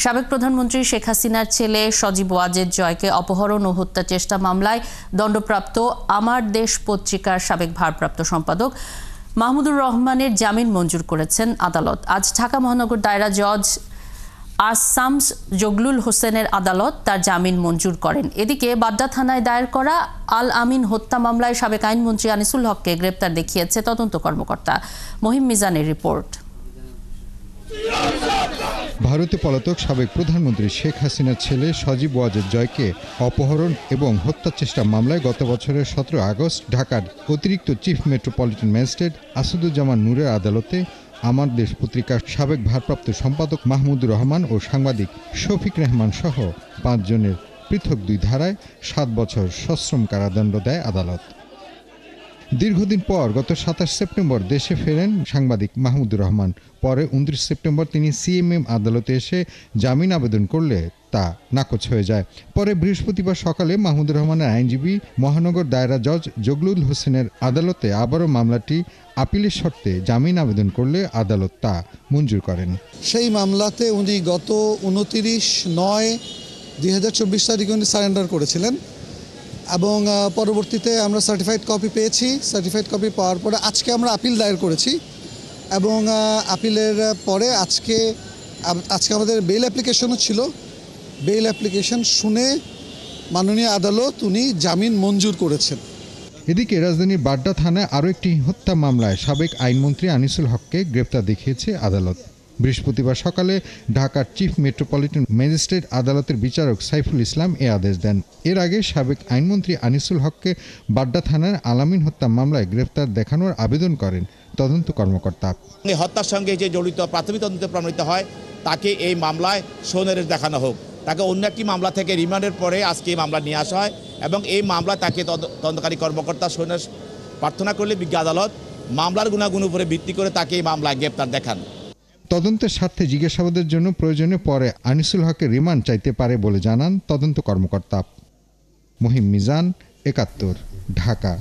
সাবেক প্রধানমন্ত্রী শেখ হাসিনার ছেলে সজীব ওয়াজেদ জয়কে অপহরণ ও হত্যা চেষ্টা মামলায় দণ্ডপ্রাপ্ত আমার দেশ পত্রিকার সাবেক ভারপ্রাপ্ত সম্পাদক মাহমুদুর রহমানের জামিন মঞ্জুর করেছেন আদালত। আজ ঢাকা মহানগর দায়রা জজ শামস জগলুল হোসেনের আদালত তার জামিন মঞ্জুর করেন। এদিকে বাড্ডা থানায় দায়ের করা আল আমিন হত্যা মামলায় সাবেক আইনমন্ত্রী আনিসুল হককে গ্রেপ্তার দেখিয়েছে তদন্ত কর্মকর্তা। মহিম মিজানের রিপোর্ট। ভারতে পলাতক সাবেক প্রধানমন্ত্রী শেখ হাসিনার ছেলে সজীব ওয়াজেদ জয়কে অপহরণ এবং হত্যা চেষ্টা মামলায় গত বছরের 17 আগস্ট ঢাকার অতিরিক্ত চিফ মেট্রোপলিটন ম্যাজিস্ট্রেট আসাদুজ্জামান নূরের আদালতে আমার দেশ পত্রিকার সাবেক ভারপ্রাপ্ত সম্পাদক মাহমুদুর রহমান ও সাংবাদিক শফিক রেহমান সহ 5 জনের পৃথক 2 ধারায় 7 বছর সশ্রম কারাদণ্ড দেয় আদালত। দীর্ঘদিন পর গত 27 সেপ্টেম্বর দেশে ফেরেন সাংবাদিক মাহমুদুর রহমান। পরে 29 সেপ্টেম্বর তিনি সিএমএম আদালতে এসে জামিন আবেদন করলে তা নাকচ হয়ে যায়। পরে বৃহস্পতিবার সকালে মাহমুদুর রহমানের আইনজীবী মহানগর দায়রা জজ জগলুল হোসেনের আদালতে আবারও মামলাটি আপিলের শর্তে জামিন আবেদন করলে আদালত তা মঞ্জুর করেন। সেই মামলাতে উনি গত 29/9/2024 তারিখে উনি সারেন্ডার করেছিলেন এবং পরবর্তীতে আমরা সার্টিফাইড কপি পেয়েছি। সার্টিফাইড কপি পাওয়ার পরে আজকে আমরা আপিল দায়ের করেছি এবং আপিলের পরে আজকে আমাদের বেইল অ্যাপ্লিকেশনও ছিল। বেইল অ্যাপ্লিকেশন শুনে মাননীয় আদালত উনি জামিন মঞ্জুর করেছেন। এদিকে রাজধানীর বাড্ডা থানায় আরও একটি হত্যা মামলায় সাবেক আইনমন্ত্রী আনিসুল হককে গ্রেপ্তার দেখিয়েছে আদালত। বৃহস্পতিবার সকালে ঢাকার চিফ মেট্রোপলিটন ম্যাজিস্ট্রেট আদালতের বিচারক সাইফুল ইসলাম এ আদেশ দেন। এর আগে সাবেক আইনমন্ত্রী আনিসুল হককে বাড্ডা থানার আলামিন হত্যা মামলায় গ্রেপ্তার দেখানোর আবেদন করেন তদন্ত কর্মকর্তা। হত্যার সঙ্গে যে জড়িত প্রাথমিক তদন্তে প্রমাণিত হয় তাকে এই মামলায় সৌনিবেশ দেখানো হোক। তাকে অন্য একটি মামলা থেকে রিমান্ডের পরে আজকে এই মামলা নিয়ে আসা হয় এবং এই মামলা তাকে তদন্তকারী কর্মকর্তা সৌনিবেশ প্রার্থনা করলে বিজ্ঞ আদালত মামলার গুণাগুণ উপরে ভিত্তি করে তাকে এই মামলায় গ্রেপ্তার দেখান। তদন্তের স্বার্থে জিজ্ঞাসাবাদের জন্য প্রয়োজনে পরে আনিসুল হকের রিমান্ড চাইতে পারে বলে জানান তদন্ত কর্মকর্তা। মহিম মিজান, ৭১, ঢাকা।